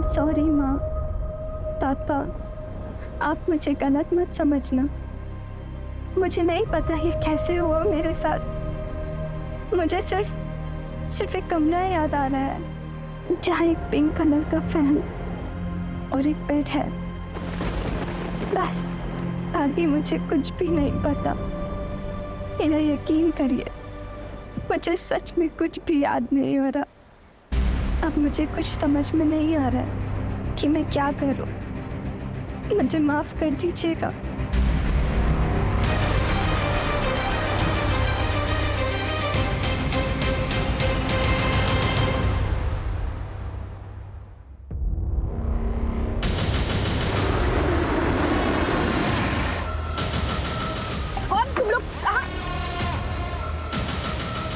Sorry माँ। पापा, आप मुझे गलत मत समझना। मुझे नहीं पता ये कैसे हुआ मेरे साथ। मुझे सिर्फ एक कमरा याद आ रहा है जहाँ एक पिंक कलर का फैन और एक बेड है। बस आगे मुझे कुछ भी नहीं पता। मेरा यकीन करिए, मुझे सच में कुछ भी याद नहीं हो रहा। अब मुझे कुछ समझ में नहीं आ रहा है कि मैं क्या करूं। मुझे माफ कर दीजिएगा। कौन तुम लोग? कहाँ?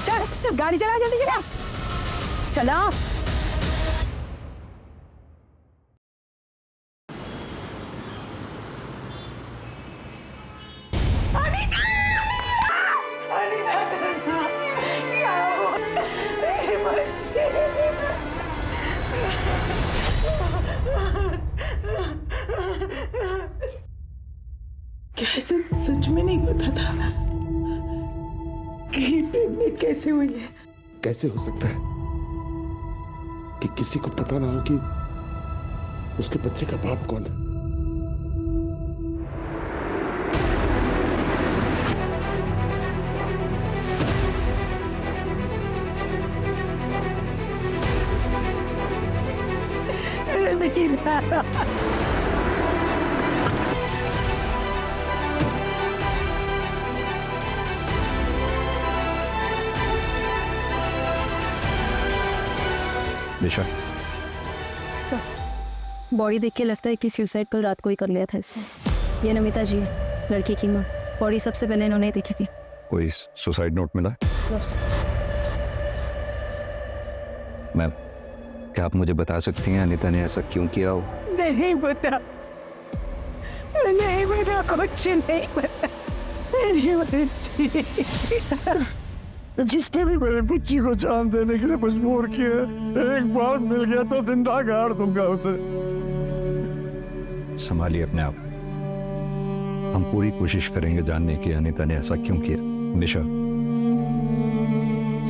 चल गाड़ी चला, जल्दी चला चला। क्या ऐसे सच में नहीं पता था कि प्रेग्नेंट कैसे हुई है? कैसे हो सकता है कि किसी को पता ना हो कि उसके बच्चे का बाप कौन है? निशा, सर, बॉडी देख के लगता है कि सुसाइड कल रात को ही कर लिया था इसने। ये नमिता जी है, लड़की की माँ। बॉडी सबसे पहले इन्होंने ही देखी थी। कोई सुसाइड नोट मिला? मैम, क्या आप मुझे बता सकती हैं अनीता ने ऐसा क्यों किया हो? नहीं पता, नहीं पता, कुछ नहीं पता। मेरी बच्ची, जिसने भी मेरे बच्ची को जान देने के लिए मजबूर किया, एक बार मिल गया तो जिंदा गाड़ दूंगा उसे। संभालिए अपने आप। हम पूरी कोशिश करेंगे जानने की अनीता ने ऐसा क्यों किया। निशा,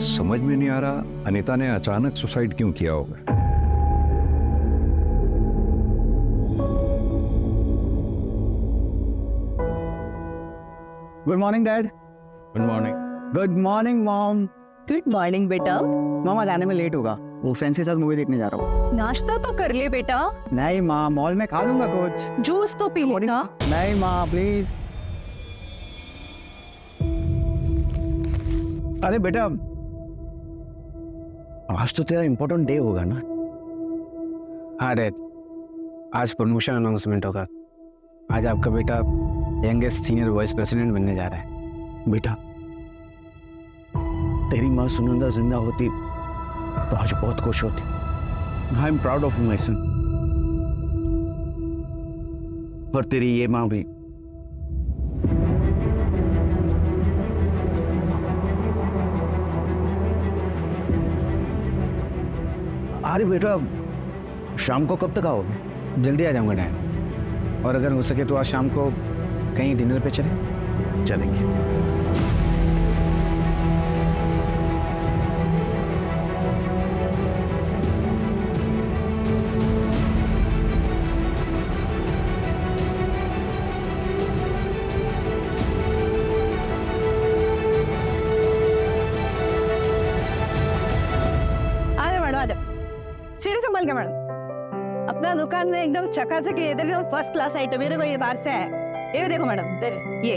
समझ में नहीं आ रहा अनीता ने अचानक सुसाइड क्यों किया होगा। Good morning dad. Good morning. Good morning mom. Good morning बेटा। मामा जाने में लेट होगा, वो फ्रेंड्स के साथ मूवी देखने जा रहा हूँ। नाश्ता तो कर ले बेटा। नहीं माँ, मॉल में खा लूंगा कुछ। जूस तो पी लेना। नहीं माँ प्लीज। अरे बेटा, आज तो तेरा इम्पोर्टेंट डे होगा ना? हाँ डैड, आज प्रमोशन अनाउंसमेंट होगा। आज आपका बेटा यंगेस्ट सीनियर वाइस प्रेसिडेंट बनने जा रहा है। बेटा, तेरी माँ सुनंदा जिंदा होती तो आज बहुत खुश होती। I am proud of my son. और तेरी ये माँ भी। अरे बेटा, शाम को कब तक आओगे? जल्दी आ जाऊंगा डैड, और अगर हो सके तो आज शाम को कहीं डिनर पे चलें। चलेंगे। सीढ़ी संभल के मैडम। अपना दुकान में एकदम चकाचक है, इधर फर्स्ट क्लास आइटम। ये देखो, ये बाहर से है। ये देखो मैडम, ये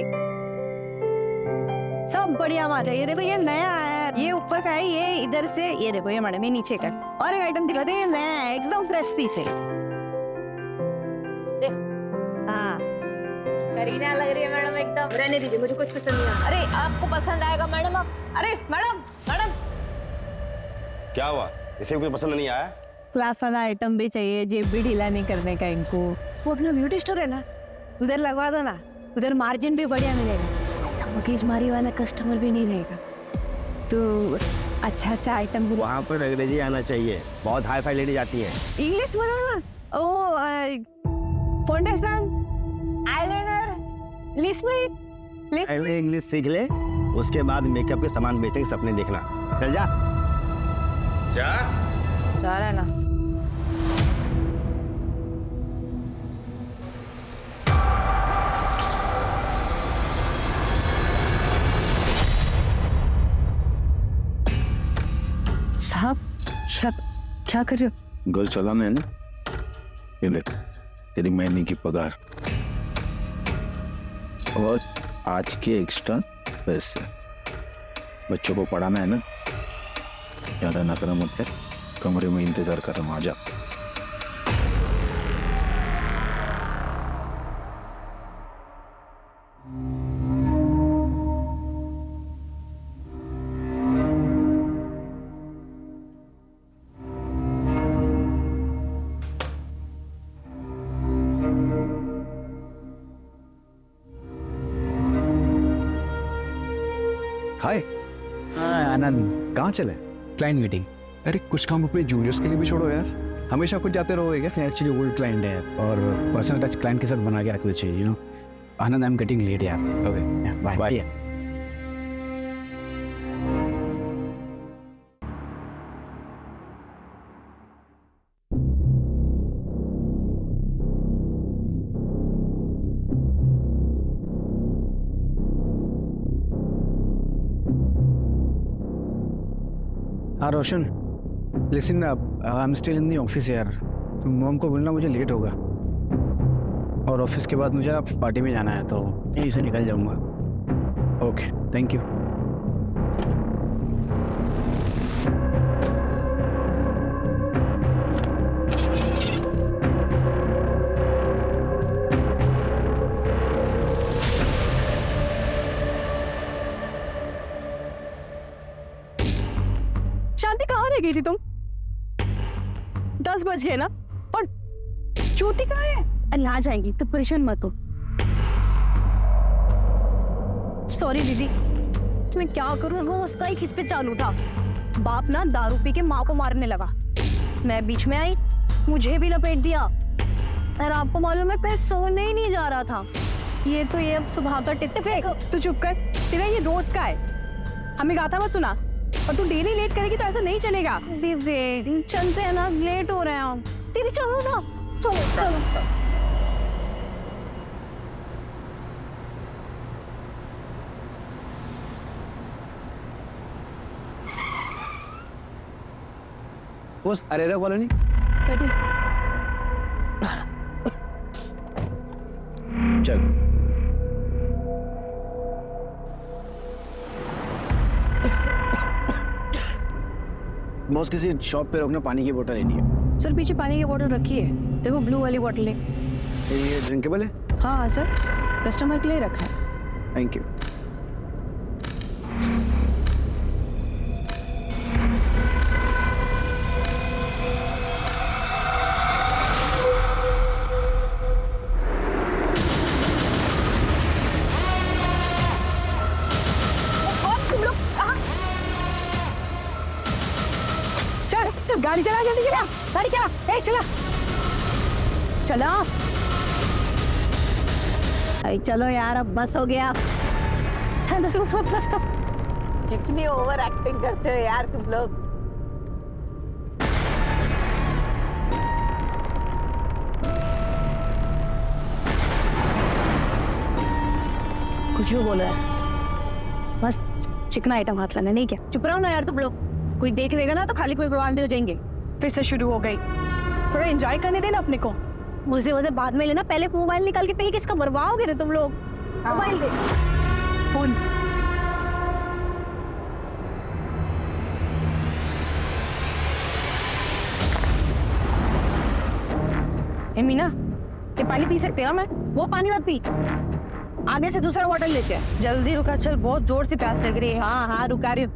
सब बढ़िया माल है। ये देखो, ये नया है, ये ऊपर का है, ये इधर से। ये देखो, ये मैडम, ये नीचे का। और एक आइटम दिखाते हैं, ये नया है, एकदम फ्रेश पीस है। हाँ, करीना लग रही है मैडम एकदम। रहने दीजिए, मुझे कुछ पसंद नहीं आता। अरे आपको पसंद आएगा मैडम। आप अरे मैडम, मैडम क्या हुआ? इसे कुछ पसंद नहीं आया? क्लास वाला आइटम भी चाहिए, जेब भी ढीला नहीं करने का इनको। वो अपना ब्यूटी स्टोर है ना, उधर लगवा दो ना। उधर मार्जिन भी बढ़िया मिलेगा, ऐसा मगजमारी वाला कस्टमर भी नहीं रहेगा। तो अच्छा अच्छा आइटम भी वहाँ पर अंग्रेजी आना चाहिए, बहुत हाई फाई लेडी जाती है। इंग्लिश बोलो ना। ओ फाउंडेशन, आईलाइनर, लिपस्टिक। पहले इंग्लिश सीख ले, उसके बाद मेकअप के सामान बेचने के सपने देखना। चल जा जा। जा रहा है ना। साहब क्या कर रहे हो? घर चलाना है ना, ये ले तेरी महीने की पगार और आज के एक्स्ट्रा पैसे। बच्चों को पढ़ाना है ना, ज्यादा नखरा मत कर, कमरे में इंतजार कर रहा हूँ, आजा। हाय आनंद, कहाँ चले? Client meeting. अरे कुछ काम अपने जूनियर्स के लिए भी छोड़ो यार, हमेशा कुछ जाते रहोगे क्या? एक्चुअली ओल्ड क्लाइंट है और पर्सनल टच क्लाइंट के साथ बना के रखना चाहिए, you know. Anand, I am getting late यार। Okay bye bye. हाँ Roshan, listen, I am still in the office यार। तो मॉम को बोलना मुझे लेट होगा, और ऑफिस के बाद मुझे ना पार्टी में जाना है, तो यहीं से निकल जाऊंगा। Okay, thank you. शांति कहाँ रह गई थी तुम? 10 बज गए ना, और ज्योति कहाँ है? अरे आ जाएंगी, तो परेशान मत हो। सॉरी दीदी, मैं क्या करूं, वो उसका ही खिंच पे चालू था। बाप ना दारू पी के माँ को मारने लगा, मैं बीच में आई, मुझे भी लपेट दिया। और आपको मालूम है, पैर सोने ही नहीं जा रहा था। ये तो ये अब सुबह का टिप फेंक। तू चुप कर, तेरा ये रोज का है। हमें गाथा मत सुना, और तू डेली लेट करेगी तो ऐसा नहीं चलेगा। दीदी चलते हैं ना, लेट हो रहे हैं हम। दीदी चलो ना, चलो चलो। Boss, Arera colony. चल बॉस, किसी शॉप पे रोकना, पानी की बोतल लेनी है। सर पीछे पानी की बोतल रखी है, देखो ब्लू वाली बोतल है। ये ड्रिंकेबल है? हाँ हाँ सर, कस्टमर के लिए रखा है। Thank you. चल गाड़ी चला, जल्दी चला, गाड़ी चला, चला चला। अरे चलो यार, अब बस हो गया। कितनी ओवर एक्टिंग करते हो यार तुम लोग। कुछ भी बोलो यार, बस चिकना आइटम हाथ लगा, नहीं क्या? चुप रहो ना यार तुम लोग, कोई देख लेगा ना तो खाली कोई बर्बाद हो जाएंगे। फिर से शुरू हो गई, थोड़ा एंजॉय करने देना अपने को। मुझे वजह बाद में लेना, पहले मोबाइल निकाल के पे किसका बर्बाद हो तुम लोग। मोबाइल दे, फोन। ए मीना, ये पानी पी सकते हैं ना? मैं वो पानी मत पी, आगे से दूसरा बॉटल लेते हैं। जल्दी रुका, चल बहुत जोर से प्यास लग रही है। हाँ हाँ रुका रही हूँ,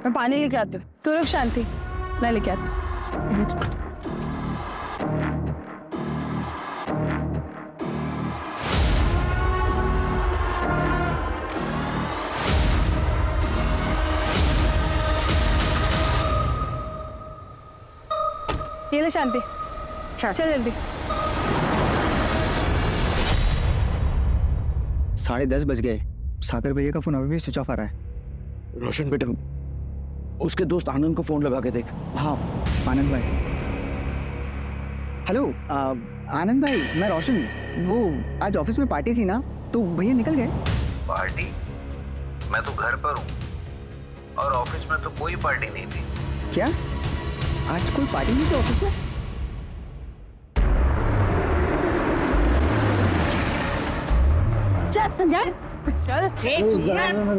मैं पानी लेके आती हूँ। तू रुक शांति, मैं लेके आती हूँ। ये ले शांति, चल जल्दी। 10:30 बज गए। सागर भैया का फोन अभी भी स्विच ऑफ आ रहा है। रोशन बेटा, उसके दोस्त आनंद को फोन लगा के देख। हाँ आनंद भाई। हेलो आनंद भाई, मैं रोशन। वो आज ऑफिस में पार्टी थी ना, तो भैया निकल गए। पार्टी? मैं तो घर पर हूँ और ऑफिस में तो कोई पार्टी नहीं थी। क्या आज कोई पार्टी नहीं थी ऑफिस में? चल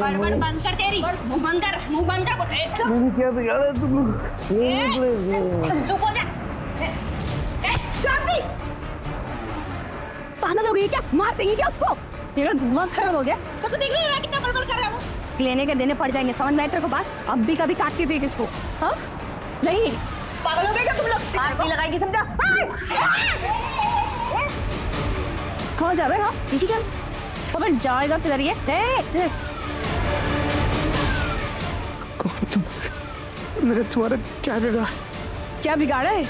बड़बड़ बंद कर, तेरी मुंह बंद कर, मुंह बंद कर। क्या बिगाड़ा तुम लोग? चुप हो जा। शांति। पागल हो गई क्या? मार देंगे क्या उसको? तेरा दिमाग खराब हो गया? तो देख रही है कितना बड़बड़ कर रहा है वो। लेने के देने पड़ जाएंगे, समझ में आया तेरे को बात? अब भी कभी काट के फेंक इसको। हाँ नहीं, पागल हो गए क्या तुम लोग? आरती लगाएगी समझा? कहाँ जा रहे हो? पीछे चल। पकड़ जाएगा किधर ये? मेरे तुम्हारा क्या बिगाड़ा? क्या बिगाड़ा है?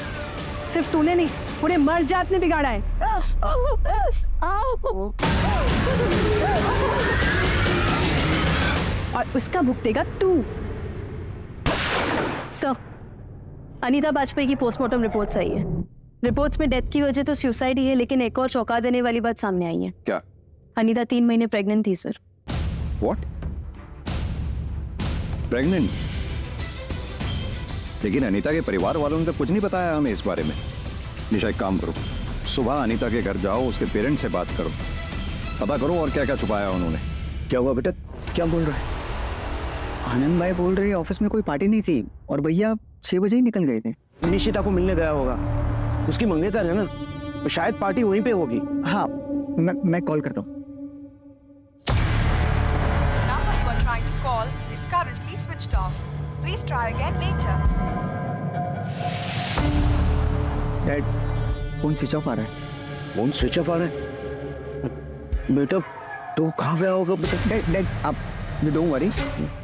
सिर्फ तूने नहीं, पूरे मर जात ने बिगाड़ा है। और उसका भुगतेगा तू। सर, अनीता बाजपेयी की पोस्टमार्टम रिपोर्ट सही है। रिपोर्ट्स में डेथ की वजह तो सुसाइड ही है, लेकिन एक और चौंका देने वाली बात सामने आई है। क्या? अनीता 3 महीने प्रेग्नेंट थी सर। व्हाट? प्रेग्नेंट? लेकिन अनीता के परिवार वालों ने तो कुछ नहीं बताया हमें इस बारे में। निशा एक काम करो, सुबह अनीता के घर जाओ, उसके पेरेंट्स से बात करो, पता करो और क्या क्या छुपाया उन्होंने। क्या हुआ बेटा, क्या बोल रहा है? आनंद भाई बोल रहे ऑफिस में कोई पार्टी नहीं थी और भैया 6 बजे ही निकल गए थे। निशिता को मिलने गया होगा, उसकी मंगेतर है ना, तो शायद पार्टी वहीं पे होगी। हाँ मैं कॉल करता हूँ। number you are trying to call is currently switched off. Please try again later. Dad, phone switch off आ रहा है। फोन स्विच ऑफ आ रहा है? बेटा तो कहाँ गया होगा बेटा? डैड आप डोंट वरी,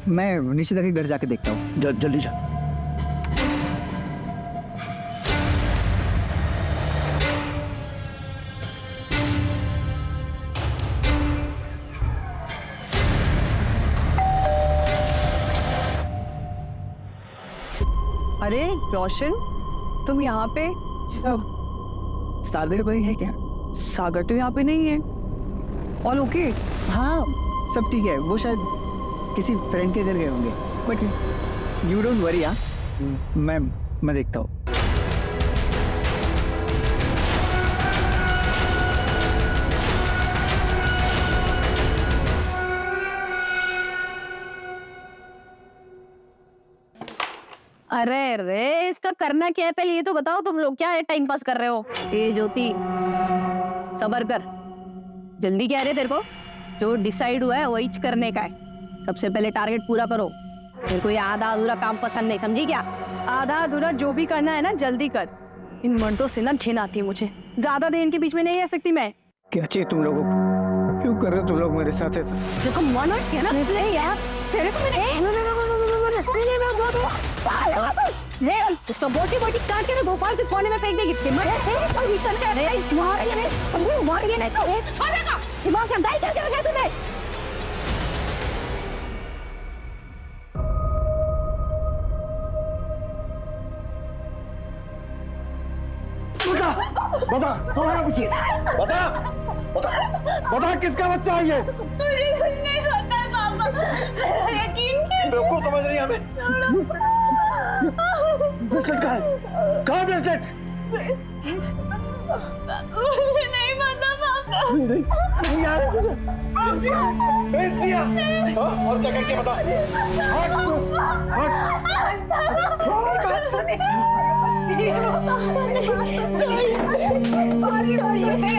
मैं निशिता के घर जाके देखता हूँ। जल्दी जा। अरे रोशन, तुम यहाँ पे? सागर भाई है क्या? सागर तो यहाँ पे नहीं है। All okay? हाँ सब ठीक है, वो शायद किसी फ्रेंड के घर गए होंगे, बट यू डोंट वरी। हाँ मैं देखता हूँ। अरे रे, इसका करना क्या है पहले ये तो बताओ। तुम लोग क्या है टाइम पास कर रहे हो? ए ज्योति, सबर कर। जल्दी क्या है तेरे को? जो डिसाइड हुआ है वही करने का है। सबसे पहले टारगेट पूरा करो। मेरे को ये आधा अधूरा काम पसंद नहीं, समझी क्या? आधा अधूरा जो भी करना है ना जल्दी कर। इन मर्दों से ना घिन आती है मुझे। ज्यादा देर इनके बीच में नहीं रह सकती मैं। क्या चाहिए तुम लोगों को? क्यों कर रहे हो तुम लोग मेरे साथ ऐसा? देखो मन और ना नहीं यार, तेरे को मैंने इसको बोटी बोटी काट के ना भोपाल के कोने में फेंक देगी। दिमाग क्या दाई करके रखा तूने? बता तुम्हारा पीछे, बता बता किसका बच्चा है ये? मुझे कुछ नहीं पता है पापा, यकीन बेवकूफ समझ रही है हमें। ब्रेसलेट कहाँ है? कहाँ ब्रेसलेट? मुझे नहीं पता पापा। नहीं यार, बेसिया और क्या करके बता। हट बात सुनिए। छोड़िए से।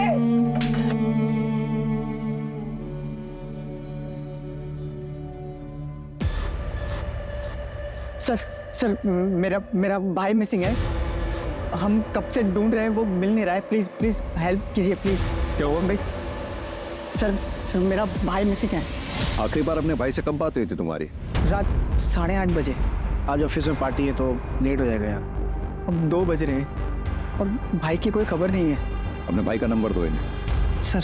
सर मेरा भाई मिसिंग है। हम कब से ढूंढ रहे हैं, वो मिल नहीं रहा है। प्लीज हेल्प कीजिए प्लीज। क्या हुआ भाई? सर मेरा भाई मिसिंग है। आखिरी बार अपने भाई से कब बात हुई थी तुम्हारी? रात 8:30 बजे। आज ऑफिस में पार्टी है तो लेट हो जाएगा यार। अब 2 बज रहे हैं। और भाई की कोई खबर नहीं है। अपने भाई का नंबर दो इन्हें। Sir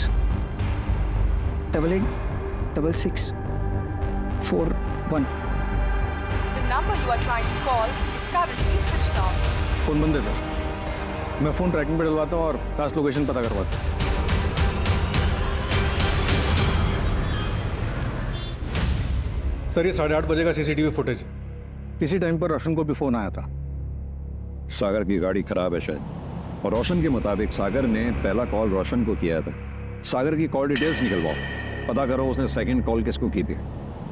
886641। The number you are trying to call is currently switched off. Phone बंद है सर। मैं फोन ट्रैकिंग पे डलवाता हूँ और कास्ट लोकेशन पता करवाता हूँ। सर ये 8:30 बजे का सीसीटीवी फुटेज। इसी टाइम पर रोशन को भी फोन आया था। सागर की गाड़ी खराब है शायद, और रोशन के मुताबिक सागर ने पहला कॉल रोशन को किया था। सागर की कॉल डिटेल्स निकलवाओ, पता करो उसने सेकंड कॉल किसको की थी।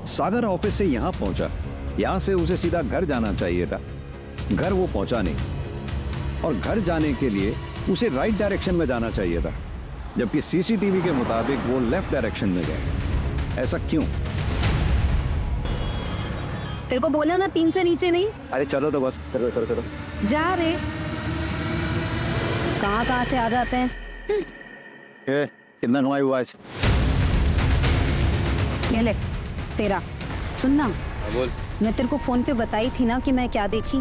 सागर ऑफिस से यहाँ पहुंचा, यहाँ से उसे सीधा घर जाना चाहिए था, घर वो पहुंचा नहीं, और घर जाने के लिए उसे राइट डायरेक्शन में जाना चाहिए था, जबकि सीसीटीवी के मुताबिक वो लेफ्ट डायरेक्शन में गए। ऐसा क्यों? तेरे को बोला ना 3 से नीचे नहीं। अरे चलो तो बस, चलो चलो चलो। जा रे, कहाँ से आ जाते हैं। कितना कमाई हुआ आज? ये ले तेरा। सुनना, बोल। मैं तेरे को फोन पे बताई थी ना कि मैं क्या देखी।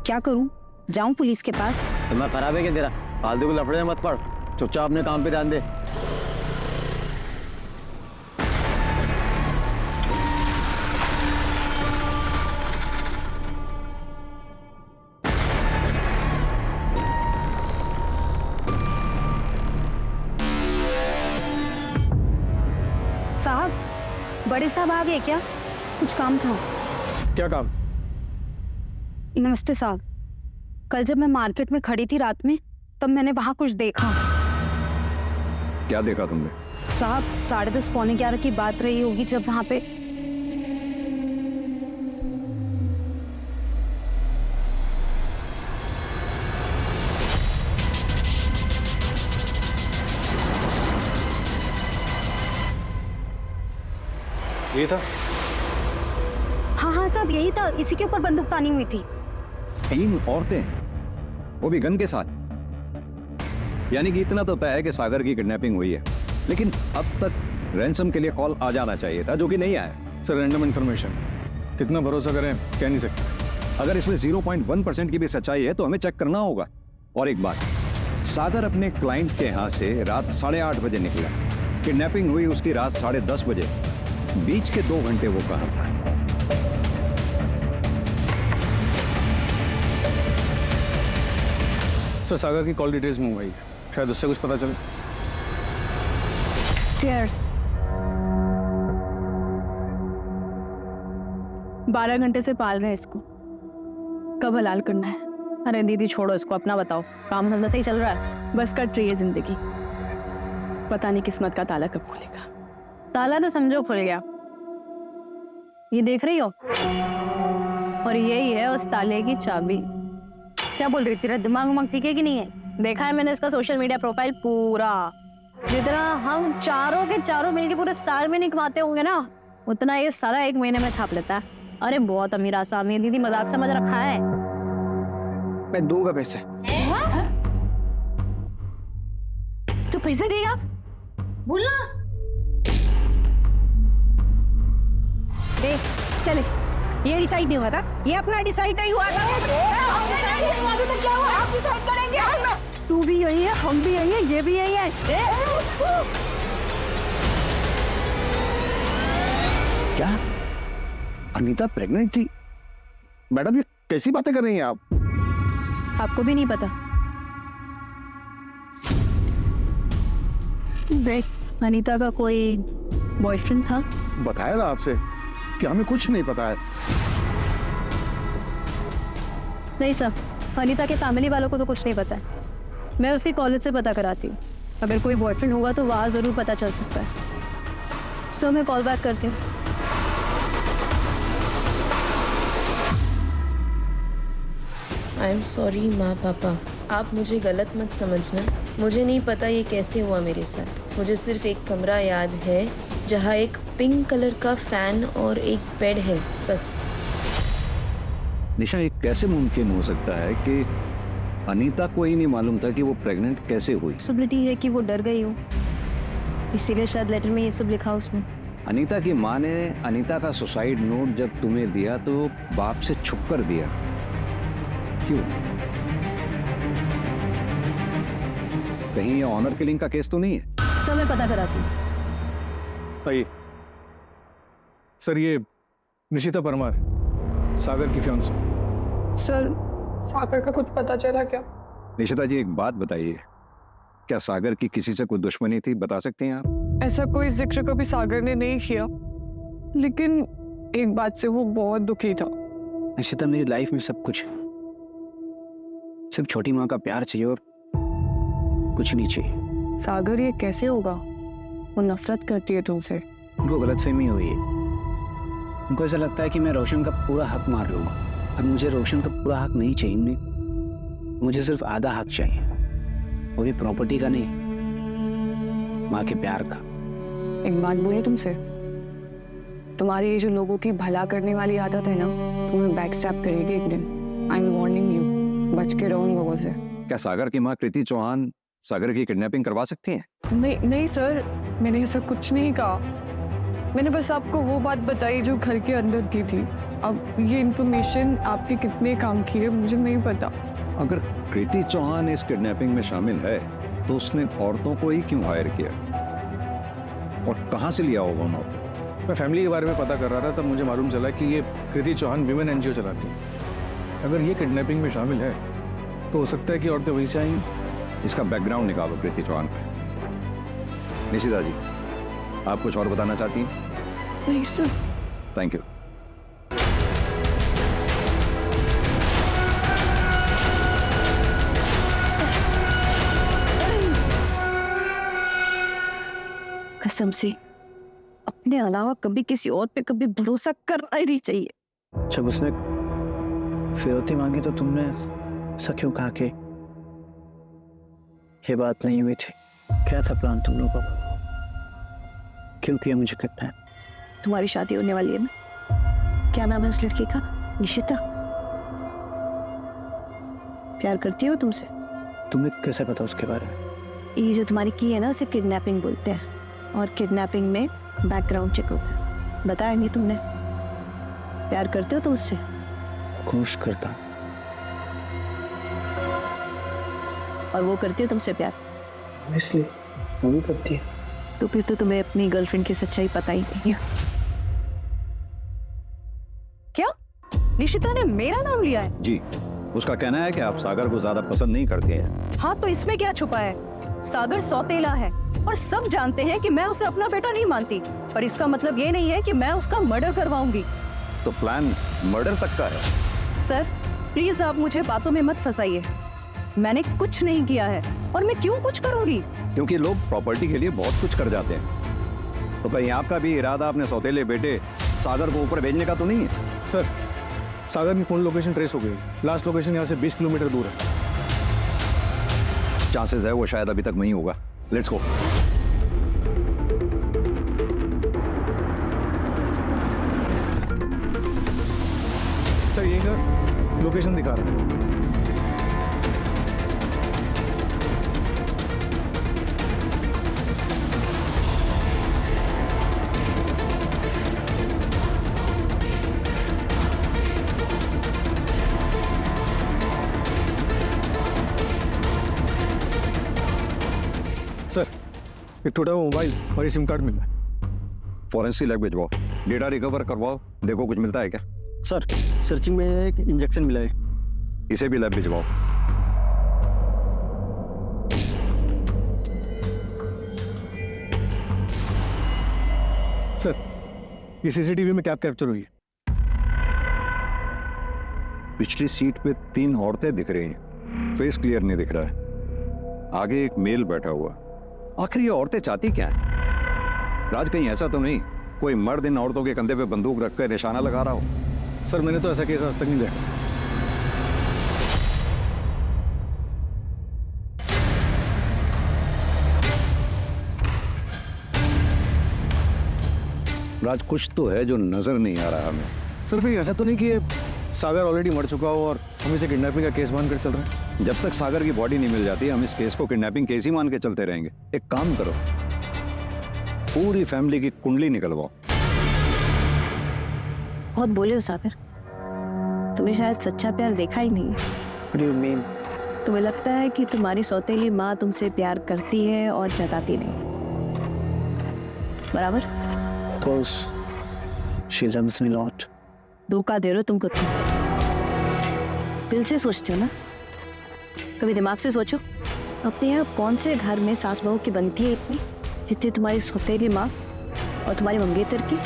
क्या करूं? जाऊं पुलिस के पास? तुम्हारा खराब है क्या तेरा? फालतू को लफड़े में मत पड़, चुपचाप अपने काम पे ध्यान दे। साहब, बड़े साहब आ गए क्या? कुछ काम था। क्या काम? नमस्ते साहब, कल जब मैं मार्केट में खड़ी थी रात में, तब मैंने वहां कुछ देखा। क्या देखा तुमने? साहब 10:30 पौने 11 की बात रही होगी जब वहां पे ये था? हाँ साहब, यही था। इसी के ऊपर बंदूक तानी हुई थी। 3 औरतें, वो भी गन के साथ। यानी कि इतना तो तय है कि सागर की किडनैपिंग हुई है, लेकिन अब तक रैंसम के लिए कॉल आ जाना चाहिए था, जो कि नहीं आया। सर रैंडम इन्फॉर्मेशन, कितना भरोसा करें कह नहीं सकते। अगर इसमें 0.1% की भी सच्चाई है तो हमें चेक करना होगा। और एक बात, सागर अपने क्लाइंट के यहाँ से रात 8:30 बजे निकला, किडनैपिंग हुई उसकी रात 10:30 बजे। बीच के 2 घंटे वो कहाँ था? सर सागर की कॉल डिटेल्स मंगवाई, शायद उससे कुछ पता चले। Cheers. 12 घंटे से पाल रहे हैं इसको, कब हलाल करना है? अरे दीदी छोड़ो इसको, अपना बताओ। काम धंधा सही चल रहा है? बस कट रही है जिंदगी, पता नहीं किस्मत का ताला कब खुलेगा। ताला तो समझो खुल गया, ये देख रही हो, और यही है उस ताले की चाबी। क्या बोल रही, तेरा दिमाग उमाग ठीक है कि नहीं है? देखा है मैंने इसका सोशल मीडिया प्रोफाइल पूरा, जितना हम चारों के चारों मिलके पूरे साल में नहीं कमाते होंगे ना, उतना ये सारा 1 महीने में छाप लेता है। अरे बहुत अमीर आसामी है दीदी, मजाक समझ रखा है। मैं दूंगा पैसे। तू पैसे देगा? बोलना। चले, ये डिसाइड नहीं हुआ था, ये अपना डिसाइड नहीं हुआ था। तो क्या हुआ? आप डिसाइड करेंगे। तू भी यही है, हम भी यही है, ये भी यही है। क्या अनीता प्रेग्नेंट थी? मैडम ये कैसी बातें कर रही हैं आप? आपको भी नहीं पता? देख, अनीता का कोई बॉयफ्रेंड था। बताया ना आपसे कि हमें कुछ नहीं पता है। नहीं सर, अनीता के फैमिली वालों को तो कुछ नहीं पता है। मैं उसके कॉलेज से पता कराती हूँ, अगर कोई बॉयफ्रेंड होगा तो वहाँ ज़रूर पता चल सकता है। सो मैं कॉल बैक करती हूँ। आई एम सॉरी माँ पापा, आप मुझे गलत मत समझना। मुझे नहीं पता ये कैसे हुआ मेरे साथ। मुझे सिर्फ एक कमरा याद है जहाँ एक पिंक कलर का फैन और एक बेड है, बस। निशा, ये कैसे मुमकिन हो सकता है कि अनीता को ही नहीं मालूम था कि वो प्रेग्नेंट कैसे हुई? पॉसिबिलिटी है कि वो डर गई हो, इसीलिए शायद लेटर में ये सब लिखा उसने। अनीता की माँ ने अनीता का सुसाइड नोट जब तुम्हें दिया तो बाप से छुप कर दिया, क्यों? कहीं ये ऑनर किलिंग का केस तो नहीं है? सब मैं पता कराती हूँ। आइए सर, ये निशिता परमार, सागर की फियांसी। सर, सागर का कुछ पता चला क्या? निशिता जी एक बात बताइए, क्या सागर की किसी से कोई दुश्मनी थी, बता सकते हैं आप? ऐसा कोई जिक्र कभी सागर ने नहीं किया, लेकिन एक बात से वो बहुत दुखी था। निशिता, मेरी लाइफ में सब कुछ है, सिर्फ छोटी माँ का प्यार चाहिए और कुछ नहीं चाहिए। सागर, ये कैसे होगा? वो नफरत करती है तुमसे। उनको गलतफहमी हुई है। उनको ऐसा लगता है कि मैं रोशन का पूरा हक मार लूंगा। अब मुझे रोशन का पूरा हक नहीं चाहिए, मुझे सिर्फ आधा हक चाहिए, वो भी प्रॉपर्टी का नहीं, माँ के प्यार का। एक बात बोलूं तुमसे, तुम्हारी ये जो लोगों की भला करने वाली आदत है ना, तुम्हें बैकस्टैप करेगी एक दिन। आई एम वार्निंग यू, बच के रहो उन लोगों से। क्या सागर की माँ कृति चौहान सागर की किडनैपिंग करवा सकती हैं? नहीं नहीं सर, मैंने ऐसा कुछ नहीं कहा। मैंने बस आपको वो बात बताई जो घर के अंदर की थी। अब ये इन्फॉर्मेशन आपके कितने काम की है मुझे नहीं पता। अगर कृति चौहान इस किडनैपिंग में शामिल है तो उसने औरतों को ही क्यों हायर किया और कहां से लिया होगा उन औरतों? मैं फैमिली के बारे में पता कर रहा था, तब मुझे मालूम चला कि ये कृति चौहान विमेन एनजीओ चलाती है। अगर ये किडनैपिंग में शामिल है तो हो सकता है कि औरतें वहीं से आई। इसका बैकग्राउंड निकालो कृति चौहान का। निशिता जी, आप कुछ और बताना चाहती हैं? नहीं सर। Thank you. कसम से अपने अलावा कभी किसी और पे कभी भरोसा करना ही नहीं चाहिए। जब उसने फिरौती मांगी तो तुमने ऐसा क्यों कहा कि ये बात नहीं हुई थी? क्या था प्लान तुम लोगों का? क्यों किया मुझे कितना है? तुम्हारी शादी होने वाली है ना? क्या नाम है उस लड़की का? निशिता। प्यार करती हो तुमसे? तुम्हें कैसे पता उसके बारे में? ये जो तुम्हारी की है ना, उसे किडनैपिंग बोलते हैं और किडनैपिंग में बैकग्राउंड चेक होता है। बताया नहीं तुमने? प्यार करते हो तुम उससे? कोशिश करता। और वो करती है तुमसे प्यार? इसलिए वो भी करती है। तो फिर तो तुम्हें अपनी गर्लफ्रेंड की सच्चाई पता ही नहीं है। क्या निशिता ने मेरा नाम लिया है? जी, उसका कहना है कि आप सागर को ज्यादा पसंद नहीं करती हैं। हाँ, तो इसमें क्या छुपा है? सागर सौतेला है और सब जानते हैं कि मैं उसे अपना बेटा नहीं मानती, पर इसका मतलब ये नहीं है कि मैं उसका मर्डर करवाऊंगी। तो प्लान मर्डर तक का है? सर प्लीज आप मुझे बातों में मत फंसाइए। मैंने कुछ नहीं किया है और मैं क्यों कुछ करूंगी? क्योंकि लोग प्रॉपर्टी के लिए बहुत कुछ कर जाते हैं। तो कहीं आपका भी इरादा अपने सौतेले बेटे सागर को ऊपर भेजने का तो नहीं है? सर, सागर की फोन लोकेशन ट्रेस हो गई। लास्ट लोकेशन यहाँ से 20 किलोमीटर दूर है। चांसेस है वो शायद अभी तक वहीं होगा। Let's go. सर, ये का लोकेशन दिखा रहा है। सर, एक टूटा हुआ मोबाइल और ये सिम कार्ड मिला है। फॉरेंसिक लैब भिजवाओ, डेटा रिकवर करवाओ, देखो कुछ मिलता है क्या। सर, सर्चिंग में एक इंजेक्शन मिला है, इसे भी लैब भिजवाओ। सर, ये सीसीटीवी में क्या कैप्चर हुई है? पिछली सीट पे 3 औरतें दिख रही हैं, फेस क्लियर नहीं दिख रहा है। आगे एक मेल बैठा हुआ। आखिर ये औरतें चाहती क्या हैं? राज, कहीं ऐसा तो नहीं कोई मर्द इन औरतों के कंधे पे बंदूक रखकर निशाना लगा रहा हो? सर, मैंने तो ऐसा केस आज तक नहीं देखा। राज, कुछ तो है जो नजर नहीं आ रहा हमें। सर, फिर ऐसा तो नहीं कि ये सागर ऑलरेडी मर चुका हो और हम इसे किडनैपिंग का केस मानकर चल रहे हैं? जब तक सागर की बॉडी नहीं मिल जाती हम इस केस को किडनैपिंग केस ही मान के चलते रहेंगे। एक काम करो, पूरी फैमिली की कुंडली निकलवाओ। बहुत बोले हो सागर, तुम्हें शायद सच्चा प्यार देखा ही नहीं है। What do you mean? तुम्हें लगता है कि तुम्हारी सौतेली माँ तुमसे प्यार करती है और जताती नहीं, बराबर? Of course, she loves me a lot. धोखा दे रहे हो तुमको तुम। दिल से सोचते हो ना, कभी दिमाग से सोचो। अपने यहाँ कौन से घर में सास बहू की बनती है इतनी जितनी तुम्हारी सौतेली माँ और तुम्हारी मंगेतर की?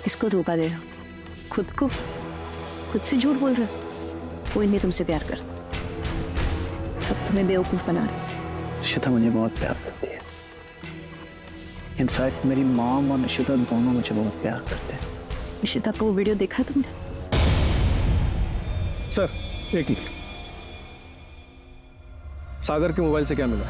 किसको धोखा दे रहे हो? खुद को? खुद से झूठ बोल रहे हो? कोई नहीं तुमसे प्यार करता, सब तुम्हें बेवकूफ बना रहे। निशिता मुझे बहुत प्यार करती है। इनफैक्ट मेरी मॉम और निशिता दोनों मुझे बहुत प्यार करते हैं। निशिता का वो वीडियो देखा तुमने? सर एक मिनट, सागर के मोबाइल से क्या मिला?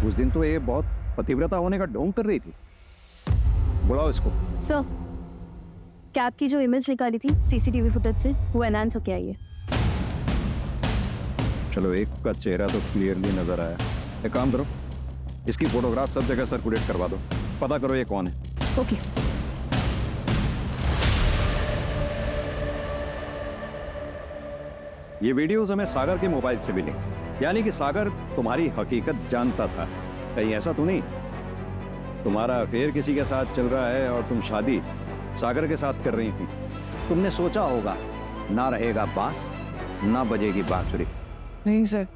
उस दिन तो ये बहुत पतिव्रता होने का ढोंग कर रही थी। बुलाओ इसको। सर, कैब की जो इमेज निकाली थी सीसीटीवी फुटेज से, वो एनहांस होके आई है। चलो, एक का चेहरा तो क्लियरली नजर आया। एक काम करो, इसकी फोटोग्राफ सब जगह सर्कुलेट करवा दो, पता करो ये कौन है। ओके। ये वीडियोस हमें सागर के मोबाइल से मिली, यानी कि सागर तुम्हारी हकीकत जानता था। कहीं ऐसा तो नहीं तुम्हारा अफेयर किसी के साथ चल रहा है और तुम शादी सागर के साथ कर रही थी? तुमने सोचा होगा ना रहेगा बांस ना बजेगी बांसुरी। नहीं सर,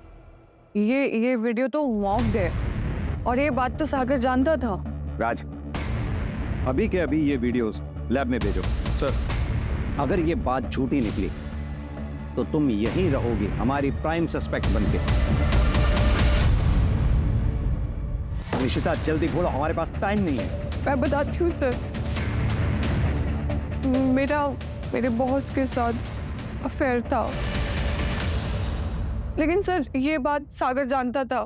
ये वीडियो तो मॉक्ड है और ये बात तो सागर जानता था। राज, अभी के अभी ये वीडियोस लैब में भेजो। सर, अगर ये बात झूठी निकली तो तुम यहीं रहोगी हमारी प्राइम सस्पेक्ट बनके। निशिता जल्दी बोलो, हमारे पास टाइम नहीं है। मैं बताती हूँ सर, मेरे बॉस के साथ अफेयर था, लेकिन सर ये बात सागर जानता था।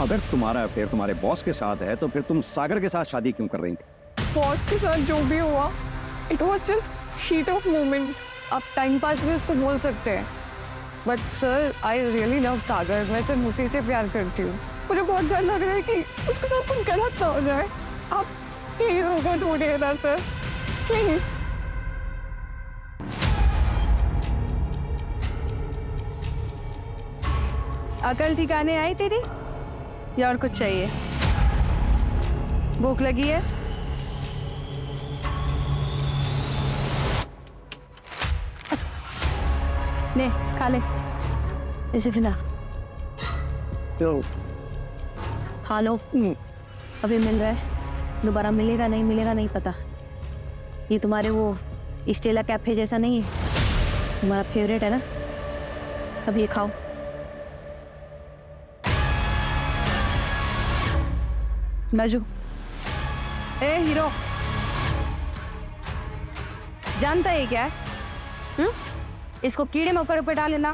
अगर तुम्हारा अफेयर तुम्हारे बॉस के साथ है तो फिर तुम सागर के साथ शादी क्यों कर रही थी? बॉस के साथ जो भी हुआ, it was just heat of moment. आप टाइम पास भी उसको बोल सकते हैं, but sir I really love Sagar. मैं सिर्फ उसी से प्यार करती हूँ। मुझे बहुत डर लग रहा है कि उसके साथ कुछ गलत ना हो जाए। आप प्लीज उसको ढूंढिए ना सर, प्लीज। अकल ठिकाने आई तेरी या और कुछ चाहिए? भूख लगी है? ले खा ले, इसे खिला। खा लो। अभी मिल रहा है, दोबारा मिलेगा नहीं पता। ये तुम्हारे वो स्टेला कैफे जैसा नहीं है, तुम्हारा फेवरेट है ना। अब ये खाओ। बाजू। ए हीरो, जानता है क्या है? इसको कीड़े मकोड़े पे डाले ना,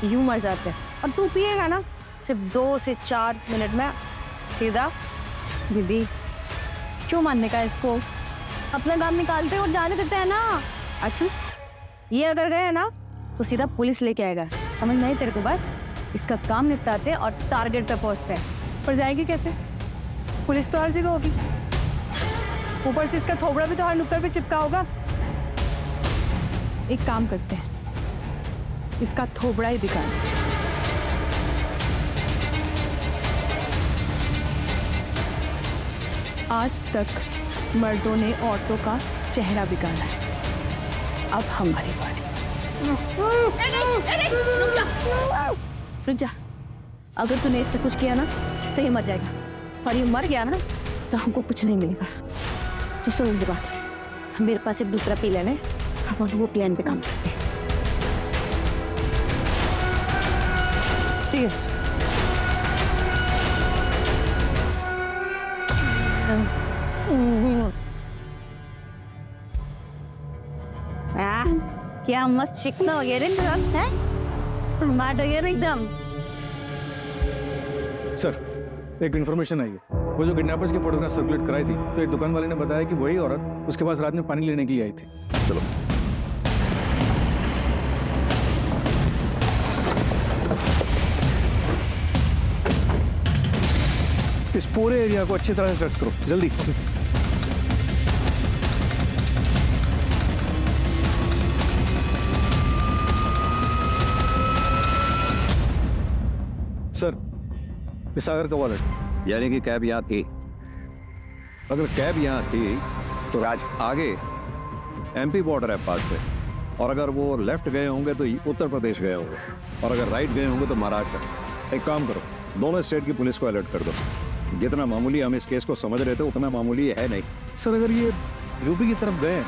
यूं मर जाते हैं। और तू पिएगा ना, सिर्फ 2 से 4 मिनट में सीधा। दीदी क्यों मानने का इसको? अपना काम निकालते और जाने देते हैं ना। अच्छा, ये अगर गए ना तो सीधा पुलिस लेके आएगा, समझ नहीं तेरे को बात? इसका काम निपटाते और टारगेट पे पहुंचते हैं। पर जाएगी कैसे? पुलिस तो हर जगह होगी, ऊपर से इसका थोबड़ा भी तो हर नुक्कड़ पे चिपका होगा। एक काम करते हैं, इसका थोबड़ा ही दिखा। आज तक मर्दों ने औरतों का चेहरा बिगाड़ा है, अब हमारी बारी। रुक जा, अगर तूने इससे कुछ किया ना तो ये मर जाएगा, और ये मर गया ना तो हमको कुछ नहीं मिलेगा। तो सुन मेरी बात, मेरे पास एक दूसरा प्लान है, हम वो प्लान पे काम करते हैं। चीज। क्या मस्त चिकना वगैरह है, स्मार्ट वगैरह एकदम। सर एक इन्फॉर्मेशन आई है, वो जो किडनैपर्स की फोटोग्राफ सर्कुलेट कराई थी, तो एक दुकान वाले ने बताया कि वही औरत उसके पास रात में पानी लेने के लिए आई थी। चलो इस पूरे एरिया को अच्छी तरह से सर्च करो, जल्दी। सर ये सागर का वॉलेट। यानी कि कैब यहाँ थी। अगर कैब यहाँ थी तो राज आगे एमपी बॉर्डर है पास पे, और अगर वो लेफ्ट गए होंगे तो उत्तर प्रदेश गए होंगे, और अगर राइट गए होंगे तो महाराष्ट्र। एक काम करो, दोनों स्टेट की पुलिस को अलर्ट कर दो। जितना मामूली हम इस केस को समझ रहे थे उतना मामूली है नहीं। सर अगर ये यूपी की तरफ गए हैं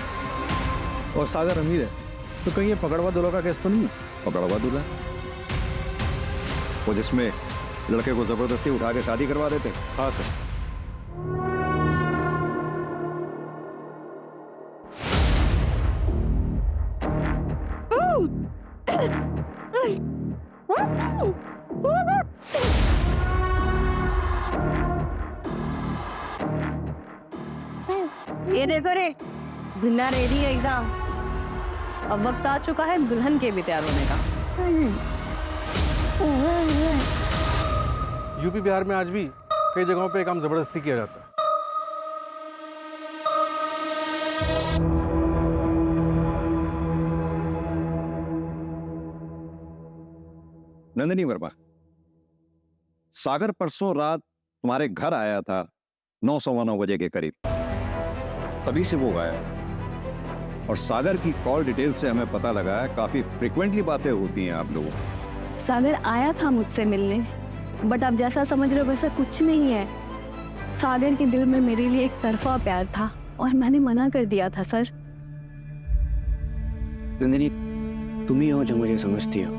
और सागर अमीर है, तो कहीं ये पकड़वा दुल्हा का केस तो नहीं है? पकड़वा दूल्हा, वो जिसमें लड़के को जबरदस्ती उठा के शादी करवा देते। हाँ सर। ये देखो रे, दुल्हा रेडी है एग्जाम। अब वक्त आ चुका है दुल्हन के भी तैयार होने का। यूपी बिहार में आज भी कई जगहों पे काम जबरदस्ती किया जाता है। नंदिनी वर्मा, सागर परसों रात तुम्हारे घर आया था 9:15 बजे के करीब, तभी से वो गायब। और सागर की कॉल डिटेल से हमें पता लगा है काफी फ्रिक्वेंटली बातें होती हैं आप लोगों की। सागर आया था मुझसे मिलने, बट आप जैसा समझ रहे हो वैसा कुछ नहीं है। सागर के दिल में मेरे लिए एक तरफा प्यार था और मैंने मना कर दिया था सर। नंदिनी, तुम ही हो जो मुझे समझती हो।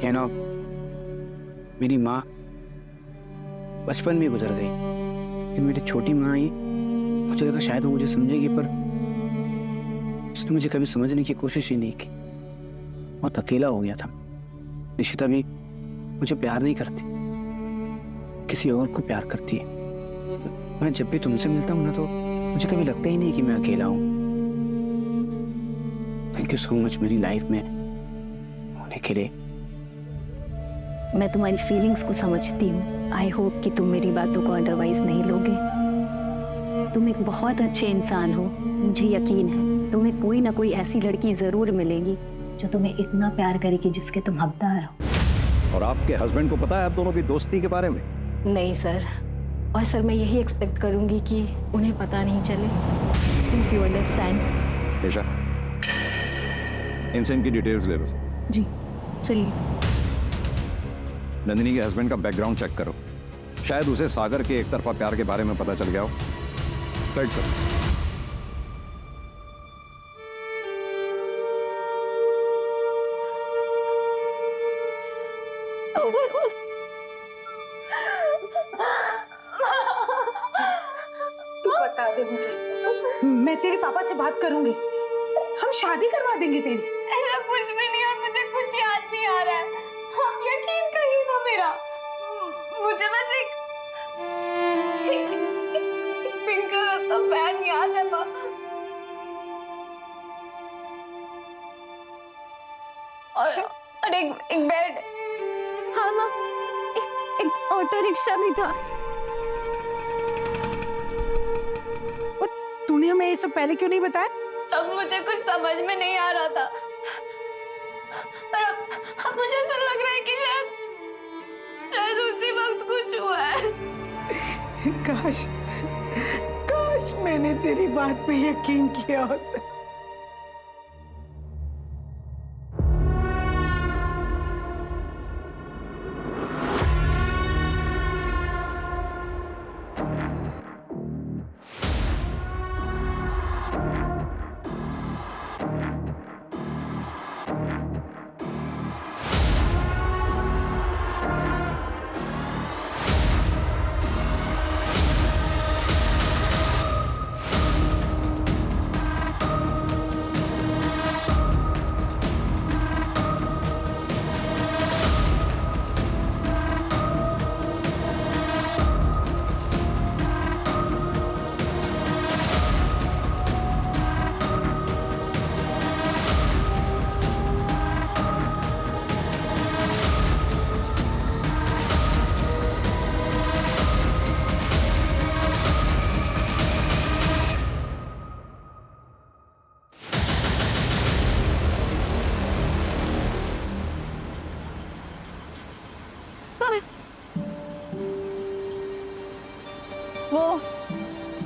यू नो, मेरी माँ बचपन में गुजर गई, फिर मेरी छोटी माँ आई। मुझे लगा शायद वो मुझे समझेगी, पर उसने मुझे कभी समझने की कोशिश ही नहीं की। बहुत अकेला हो गया था। निशिता भी मुझे प्यार नहीं करती, किसी और को प्यार करती है। मैं जब भी तुमसे मिलता हूँ ना, तो मुझे कभी लगता ही नहीं कि मैं अकेला हूँ। थैंक यू सो मच मेरी लाइफ में होने के लिए। मैं तुम्हारी फीलिंग्स को समझती हूँ। आई होप कि तुम मेरी बातों को अदरवाइज नहीं लोगे। तुम एक बहुत अच्छे इंसान हो, मुझे यकीन है तुम्हें कोई ना कोई ऐसी लड़की जरूर मिलेगी जो तुम्हें इतना प्यार करेगी जिसके तुम हकदार हो। और आपके हस्बैंड को पता है आप दोनों की दोस्ती के बारे में? नहीं सर, और सर मैं यही एक्सपेक्ट करूंगी कि उन्हें पता नहीं चले। You understand? निशा, इनसे इनकी डिटेल्स ले लो। जी चलिए। नंदिनी के हस्बैंड का बैकग्राउंड चेक करो, शायद उसे सागर के एक तरफा प्यार के बारे में पता चल गया हो। Right sir. तू बता दे मुझे, मैं तेरे पापा से बात करूंगी, हम शादी करवा देंगे तेरी। ऐसा कुछ भी नहीं और मुझे कुछ याद नहीं आ रहा है। आप यकीन करिए ना मेरा, मुझे बस एक पिंक कलर का फैन याद है पापा। और एक बेड। हाँ माँ, एक ऑटो रिक्शा भी था। तूने हमें ये सब पहले क्यों नहीं बताया? तब मुझे कुछ समझ में नहीं आ रहा था, पर अब मुझे ऐसा लग रहा है कि शायद उसी वक्त कुछ हुआ है। काश मैंने तेरी बात पे यकीन किया होता।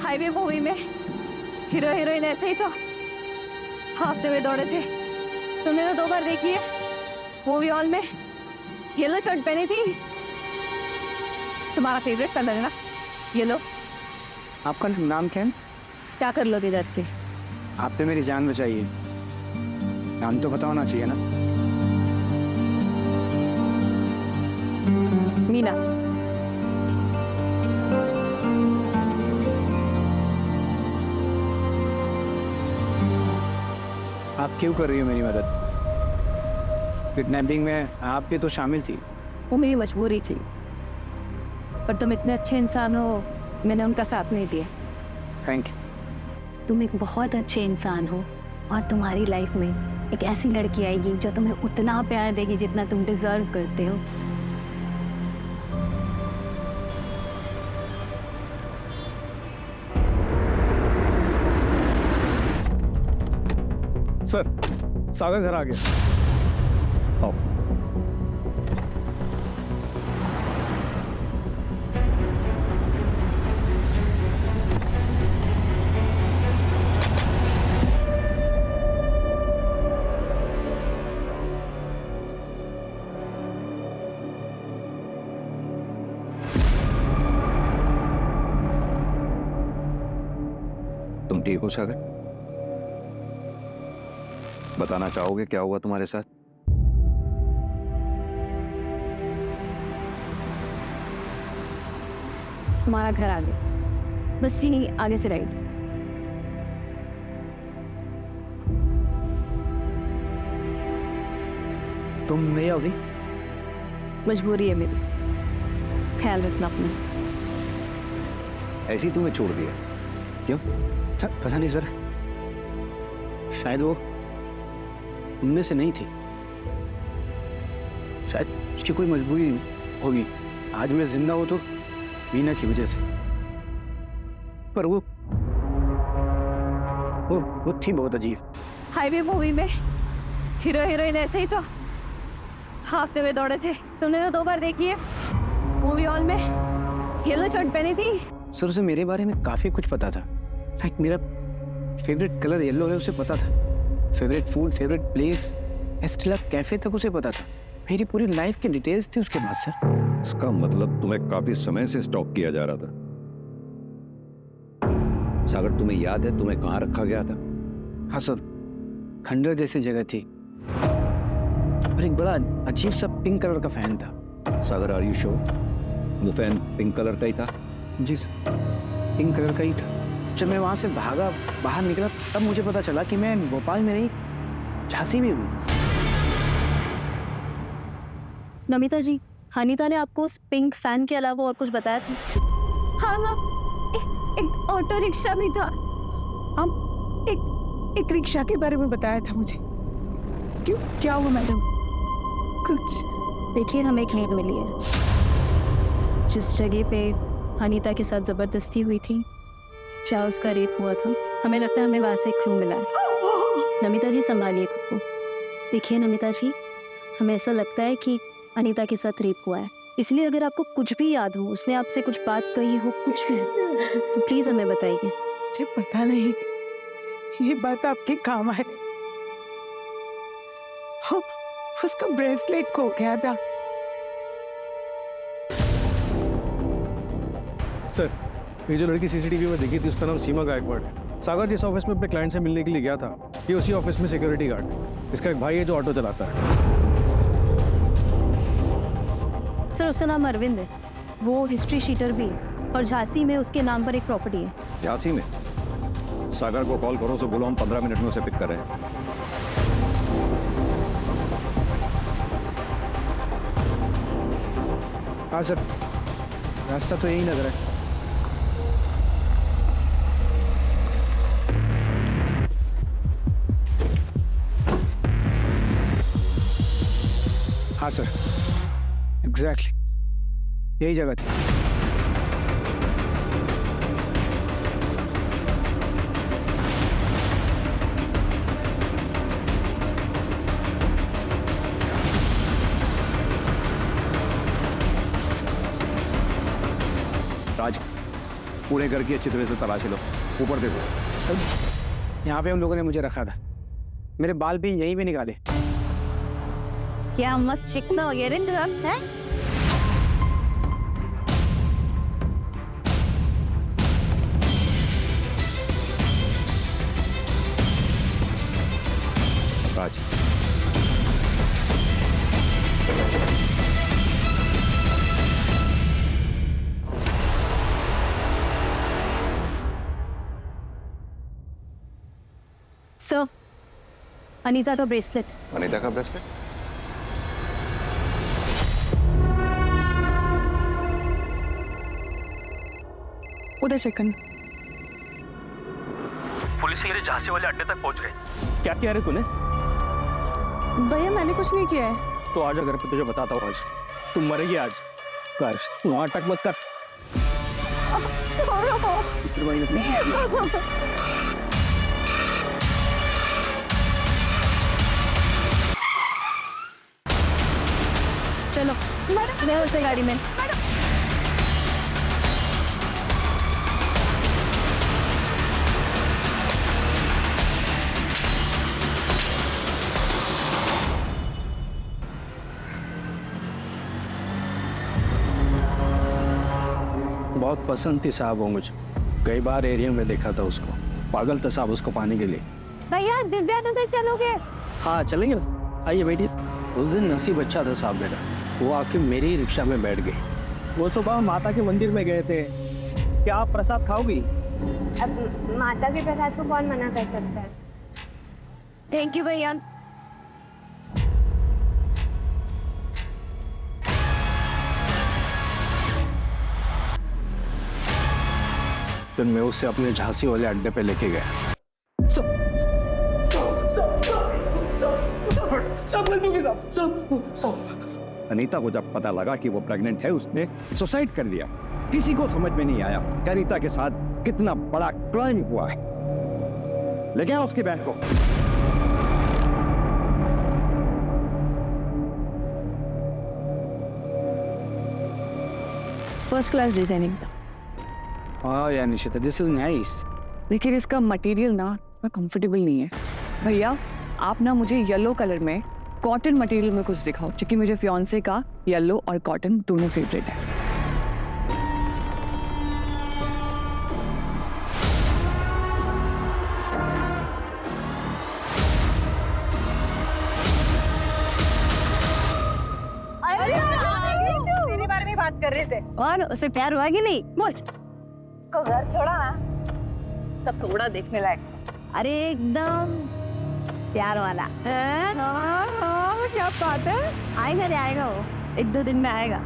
हाईवे मूवी में हीरो हीरोइन ऐसे ही तो हाफते हुए दौड़े थे। तुमने तो 2 बार देखी है। मूवी हॉल में येलो शर्ट पहनी थी। तुम्हारा फेवरेट कलर है ना येलो। आपका नाम क्या है? क्या कर लोगे डर के? आपने मेरी जान बचाई है, नाम तो पता होना चाहिए ना। मीना। आप क्यों कर रही हो मेरी मदद? किडनैपिंग में आप भी तो शामिल थी। वो मेरी मजबूरी थी, पर तुम इतने अच्छे इंसान हो, मैंने उनका साथ नहीं दिया। Thank you. तुम एक बहुत अच्छे इंसान हो और तुम्हारी लाइफ में एक ऐसी लड़की आएगी जो तुम्हें उतना प्यार देगी जितना तुम डिजर्व करते हो। सर, सागर घर आ गया। आओ। तुम ठीक हो सागर? बताना चाहोगे क्या हुआ तुम्हारे साथ? तुम्हारा घर आ गया, बस यहीं आगे से राइट। तुम नहीं आओगी? मजबूरी है मेरी, ख्याल रखना अपना। ऐसे ही तुम्हें छोड़ दिया क्यों? पता नहीं सर, शायद वो उनमें से नहीं थी। शायद उसकी कोई मजबूरी होगी। आज मैं जिंदा हूं तो मीना की वजह से, पर वो थी बहुत अजीब। हाईवे मूवी में हीरो हीरोइन ऐसे ही तो हाफते हुए दौड़े थे। तुमने तो 2 बार देखी है। मूवी हॉल में येलो शर्ट पहनी थी। सर उसे मेरे बारे में काफी कुछ पता था। लाइक मेरा फेवरेट कलर येलो है उसे पता था। Favourite food, favourite place, Estella cafe तक उसे पता था। मेरी पूरी लाइफ की डिटेल्स थी उसके बाद सर। इसका मतलब तुम्हें काफी समय से स्टॉक किया जा रहा था। सागर तुम्हें याद है तुम्हें कहाँ रखा गया था? हाँ सर, खंडर जैसी जगह थी और एक बड़ा अजीब सा पिंक कलर का फैन था। सागर आर यू श्योर वो फैन पिंक कलर का ही था? जी सर, पिंक कलर का ही था। जब मैं वहां से बाहर निकला तब मुझे पता चला कि मैं भोपाल में नहीं झांसी में हूँ। नमिता जी, हनीता ने आपको उस पिंक फैन के अलावा और कुछ बताया था? हाँ ना, एक ऑटो रिक्शा भी था। हम एक रिक्शा के बारे में बताया था मुझे। क्यों, क्या हुआ मैडम? कुछ देखिए, हमें एक हिंट मिली है। जिस जगह पे हनीता के साथ जबरदस्ती हुई थी, क्या उसका रेप हुआ था? हमें लगता है हमें वहां से एक क्लू मिला है। नमिता जी संभालिए खुद को। देखिए नमिता जी, हमें ऐसा लगता है कि अनीता के साथ रेप हुआ है, इसलिए अगर आपको कुछ भी याद हो, उसने आपसे कुछ बात कही हो, कुछ भी, तो प्लीज हमें बताइए। मुझे पता नहीं ये बात आपके काम आए। हाँ, उसका ब्रेसलेट खो गया था। सर, ये जो लड़की सीसीटीवी में दिखी थी उसका नाम सीमा गायकवाड़ है। सागर जिस ऑफिस में अपने क्लाइंट से मिलने के लिए गया था, ये उसी ऑफिस में सिक्योरिटी गार्ड है। इसका एक भाई है जो ऑटो चलाता है। सर, उसका नाम अरविंद है, वो हिस्ट्री शीटर भी है और झांसी में उसके नाम पर एक प्रॉपर्टी है। झांसी में? सागर को कॉल करो, तो बोलो हम 15 मिनट में उसे पिक कर रहे हैं। हाँ सर, रास्ता तो यही लग रहा है। हाँ सर, एग्जैक्टली यही जगह थी। राज, पूरे घर की अच्छी तरह से तलाश लो, ऊपर देखो। सर यहाँ पे उन लोगों ने मुझे रखा था, मेरे बाल भी यहीं पे निकाले। क्या मस्त चिकना वगैरह है। आज सर, अनीता का ब्रेसलेट। अनीता का ब्रेसलेट? उधर चेक करना। पुलिस मेरे झांसी वाले अड्डे तक पहुंच गई। क्या किया रे तूने? भैया मैंने कुछ नहीं किया है। तो आज अगर मैं तुझे बताता हूँ, आज तुम मरेगी। आज कर, तू नाटक मत कर। चलो मैं उसे गाड़ी में। बहुत पसंद थी साहब वो मुझे, कई बार एरिया में देखा था उसको। पागल था साहब उसको पाने के लिए। भैया दिव्या नगर चलोगे? हाँ चलेंगे ना, आइए बैठिए। उस दिन नसीब अच्छा था साहब मेरा, वो आके मेरी ही रिक्शा में बैठ गई। वो सुबह माता के मंदिर में गए थे। क्या आप प्रसाद खाओगी? अब माता के प्रसाद को कौन मना कर सकता है? थैंक यू भैया। फिर मैं उसे अपने झांसी वाले अड्डे पे लेके गया। अनीता को जब पता लगा कि वो प्रेग्नेंट है, उसने सुसाइड कर लिया। किसी को समझ में नहीं आया कि अनीता के साथ कितना बड़ा क्राइम हुआ है। लेके आओ उसकी बहन को। फर्स्ट क्लास डिजाइनिंग था। हाँ यार निशिता, दिस इज नाइस। लेकिन इसका मटेरियल ना कंफर्टेबल नहीं है। भैया आप ना मुझे येलो कलर में कॉटन मटेरियल में कुछ दिखाओ, क्योंकि मुझे फियांसे का येलो और कॉटन दोनों फेवरेट है। तेरे बारे में बात कर रहे थे। और उसे प्यार हुआ कि नहीं? बोल। उसको घर छोड़ा ना, उसका थोड़ा देखने लायक। अरे एकदम प्यार वाला। क्या बात है। आएगा रे, आएगा वो, 1-2 दिन में आएगा।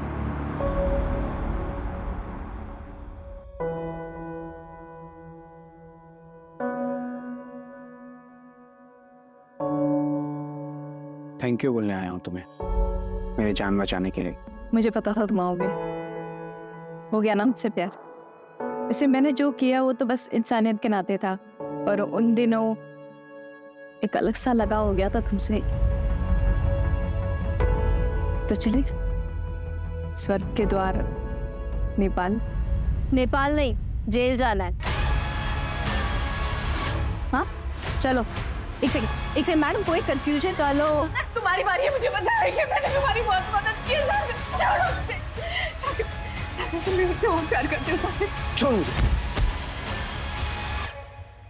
थैंक यू बोलने आया हूँ तुम्हें, मेरी जान बचाने के लिए। मुझे पता था तुम आओगे। हो गया ना मुझसे प्यार। इसे मैंने जो किया वो तो बस इंसानियत के नाते था, पर उन दिनों एक अलग सा लगाव हो गया था तुमसे। तो चले स्वर्ग के द्वार नेपाल। नेपाल नहीं, जेल जाना है। हाँ चलो। एक सेकंड मैडम, कोई कंफ्यूजन? चलो तुम्हारी बारी है मुझे बचाने की। मैंने तुम्हारी बहुत मदद की। छोड़ो मुझे। तुम मुझसे बहुत प्यार करते हो। छोड़ो।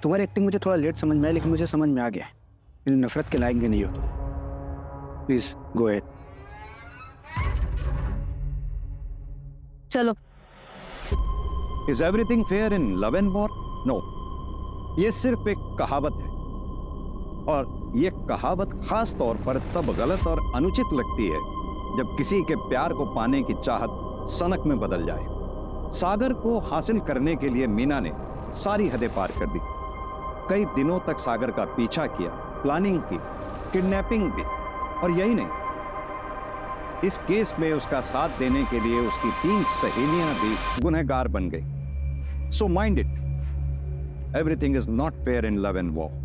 तुम्हारी एक्टिंग मुझे थोड़ा लेट समझ में आया, लेकिन मुझे समझ में आ गया। मेरी नफरत के लायक भी नहीं हो तुम। Please go ahead. चलो। Is everything fair in love and war? No, ये सिर्फ एक कहावत है, और ये कहावत खास तौर पर तब गलत और अनुचित लगती है जब किसी के प्यार को पाने की चाहत सनक में बदल जाए। सागर को हासिल करने के लिए मीना ने सारी हदें पार कर दी। कई दिनों तक सागर का पीछा किया, प्लानिंग की, किडनैपिंग भी, और यही नहीं, इस केस में उसका साथ देने के लिए उसकी 3 सहेलियां भी गुनहगार बन गई। So mind it, everything is not fair in love and war.